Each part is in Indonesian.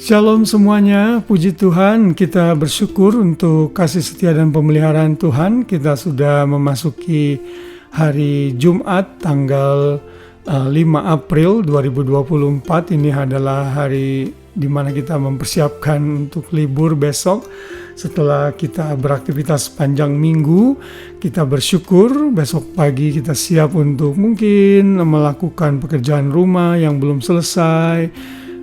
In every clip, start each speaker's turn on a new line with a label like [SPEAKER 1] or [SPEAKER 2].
[SPEAKER 1] Shalom semuanya, puji Tuhan, kita bersyukur untuk kasih setia dan pemeliharaan Tuhan. Kita sudah memasuki hari Jumat tanggal 5 April 2024. Ini adalah hari di mana kita mempersiapkan untuk libur besok. Setelah kita beraktivitas sepanjang minggu, kita bersyukur besok pagi kita siap untuk mungkin melakukan pekerjaan rumah yang belum selesai,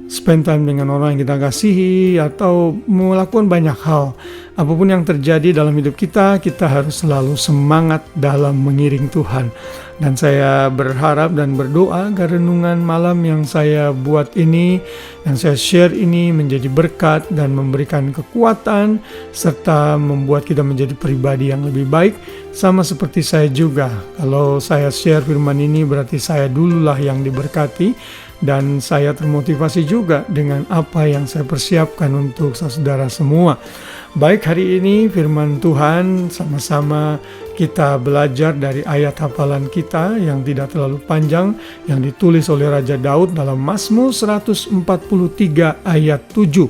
[SPEAKER 1] spend time dengan orang yang kita kasihi, atau melakukan banyak hal. Apapun yang terjadi dalam hidup kita, kita harus selalu semangat dalam mengiring Tuhan. Dan saya berharap dan berdoa agar renungan malam yang saya buat ini, yang saya share ini menjadi berkat dan memberikan kekuatan, serta membuat kita menjadi pribadi yang lebih baik. Sama seperti saya juga, kalau saya share firman ini berarti saya dululah yang diberkati. Dan saya termotivasi juga dengan apa yang saya persiapkan untuk saudara semua. Baik, hari ini firman Tuhan sama-sama kita belajar dari ayat hafalan kita yang tidak terlalu panjang, yang ditulis oleh Raja Daud dalam Mazmur 143 ayat 7.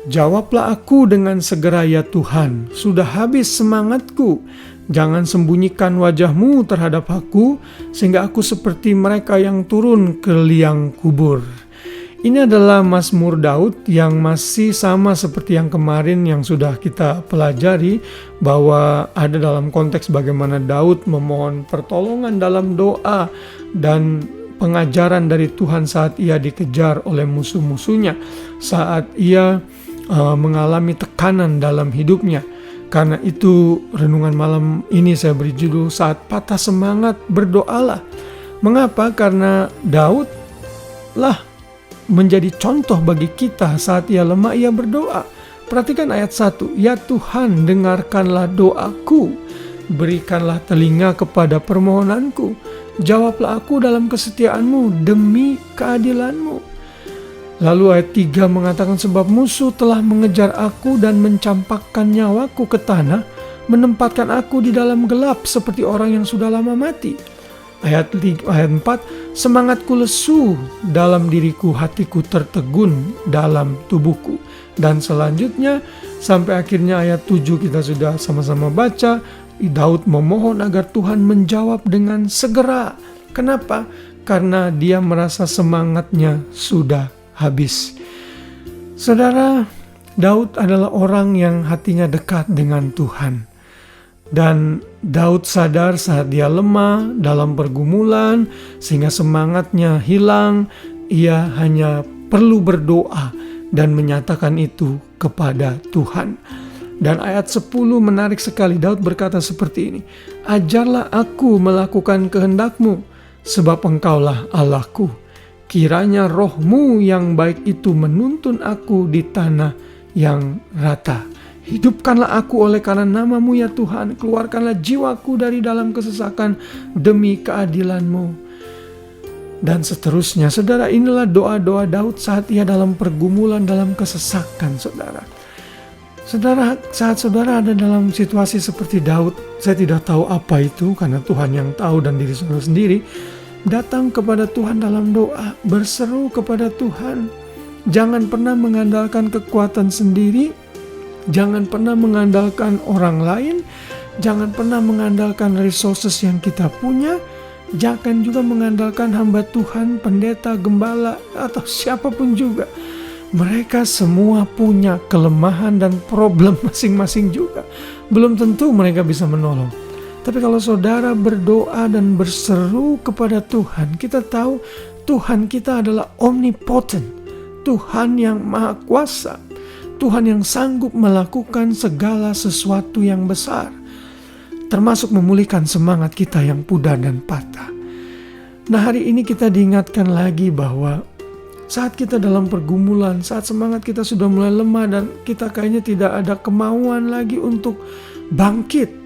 [SPEAKER 1] Jawablah aku dengan segera ya Tuhan, sudah habis semangatku. Jangan sembunyikan wajahmu terhadap aku, sehingga aku seperti mereka yang turun ke liang kubur. Ini adalah Mazmur Daud yang masih sama seperti yang kemarin yang sudah kita pelajari, bahwa ada dalam konteks bagaimana Daud memohon pertolongan dalam doa dan pengajaran dari Tuhan saat ia dikejar oleh musuh-musuhnya, saat ia mengalami tekanan dalam hidupnya. Karena itu renungan malam ini saya beri judul Saat Patah Semangat Berdoalah. Mengapa? Karena Daud lah menjadi contoh bagi kita. Saat ia lemah ia berdoa. Perhatikan ayat 1. Ya Tuhan, dengarkanlah doaku, berikanlah telinga kepada permohonanku, jawablah aku dalam kesetiaanmu demi keadilanmu. Lalu ayat 3 mengatakan, sebab musuh telah mengejar aku dan mencampakkan nyawaku ke tanah, menempatkan aku di dalam gelap seperti orang yang sudah lama mati. Ayat 4, semangatku lesu dalam diriku, hatiku tertegun dalam tubuhku. Dan selanjutnya sampai akhirnya ayat 7 kita sudah sama-sama baca, Daud memohon agar Tuhan menjawab dengan segera. Kenapa? Karena dia merasa semangatnya sudah habis. Saudara, Daud adalah orang yang hatinya dekat dengan Tuhan. Dan Daud sadar saat dia lemah dalam pergumulan, sehingga semangatnya hilang, ia hanya perlu berdoa dan menyatakan itu kepada Tuhan. Dan ayat 10 menarik sekali. Daud berkata seperti ini, ajarlah aku melakukan kehendak-Mu, sebab Engkaulah Allahku. Kiranya roh-Mu yang baik itu menuntun aku di tanah yang rata. Hidupkanlah aku oleh karena nama-Mu ya Tuhan. Keluarkanlah jiwaku dari dalam kesesakan demi keadilan-Mu. Dan seterusnya. Saudara, inilah doa-doa Daud saat ia dalam pergumulan, dalam kesesakan, saudara. Saudara, saat saudara ada dalam situasi seperti Daud, saya tidak tahu apa itu karena Tuhan yang tahu dan diri saudara sendiri. Datang kepada Tuhan dalam doa, berseru kepada Tuhan. Jangan pernah mengandalkan kekuatan sendiri, jangan pernah mengandalkan orang lain, jangan pernah mengandalkan resources yang kita punya, jangan juga mengandalkan hamba Tuhan, pendeta, gembala, atau siapapun juga. Mereka semua punya kelemahan dan problem masing-masing juga. Belum tentu mereka bisa menolong. Tapi kalau saudara berdoa dan berseru kepada Tuhan, kita tahu Tuhan kita adalah omnipotent, Tuhan yang maha kuasa, Tuhan yang sanggup melakukan segala sesuatu yang besar, termasuk memulihkan semangat kita yang pudar dan patah. Nah, hari ini kita diingatkan lagi bahwa saat kita dalam pergumulan, saat semangat kita sudah mulai lemah dan kita kayaknya tidak ada kemauan lagi untuk bangkit.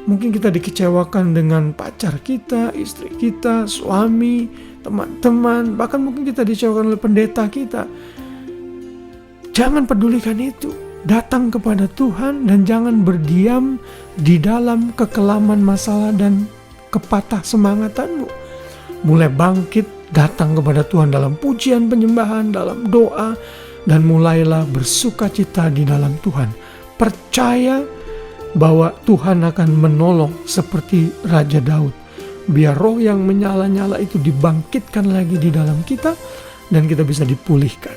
[SPEAKER 1] Mungkin kita dikecewakan dengan pacar kita, istri kita, suami, teman-teman, bahkan mungkin kita dikecewakan oleh pendeta kita. Jangan pedulikan itu. Datang kepada Tuhan dan jangan berdiam di dalam kekelaman masalah dan kepatah semangatanmu. Mulai bangkit, datang kepada Tuhan dalam pujian penyembahan, dalam doa, dan mulailah bersukacita di dalam Tuhan. Percaya bahwa Tuhan akan menolong seperti Raja Daud. Biar roh yang menyala-nyala itu dibangkitkan lagi di dalam kita dan kita bisa dipulihkan.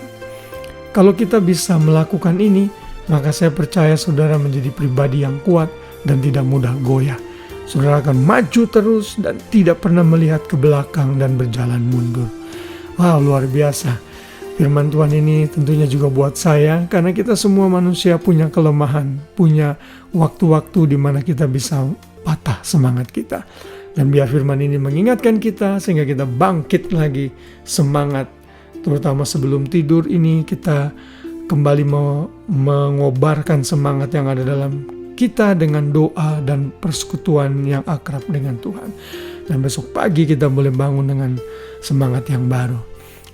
[SPEAKER 1] Kalau kita bisa melakukan ini, maka saya percaya saudara menjadi pribadi yang kuat dan tidak mudah goyah. Saudara akan maju terus dan tidak pernah melihat ke belakang dan berjalan mundur. Wow, luar biasa. Firman Tuhan ini tentunya juga buat saya, karena kita semua manusia punya kelemahan, punya waktu-waktu di mana kita bisa patah semangat kita. Dan biar firman ini mengingatkan kita sehingga kita bangkit lagi semangat. Terutama sebelum tidur ini kita kembali mengobarkan semangat yang ada dalam kita dengan doa dan persekutuan yang akrab dengan Tuhan. Dan besok pagi kita boleh bangun dengan semangat yang baru.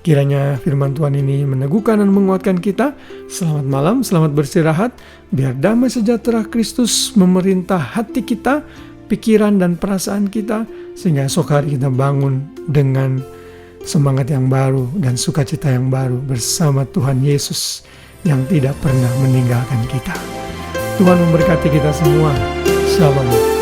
[SPEAKER 1] Kiranya firman Tuhan ini meneguhkan dan menguatkan kita. Selamat malam, selamat beristirahat. Biar damai sejahtera Kristus memerintah hati kita, pikiran dan perasaan kita, sehingga esok hari kita bangun dengan semangat yang baru dan sukacita yang baru bersama Tuhan Yesus yang tidak pernah meninggalkan kita. Tuhan memberkati kita semua. Shalom.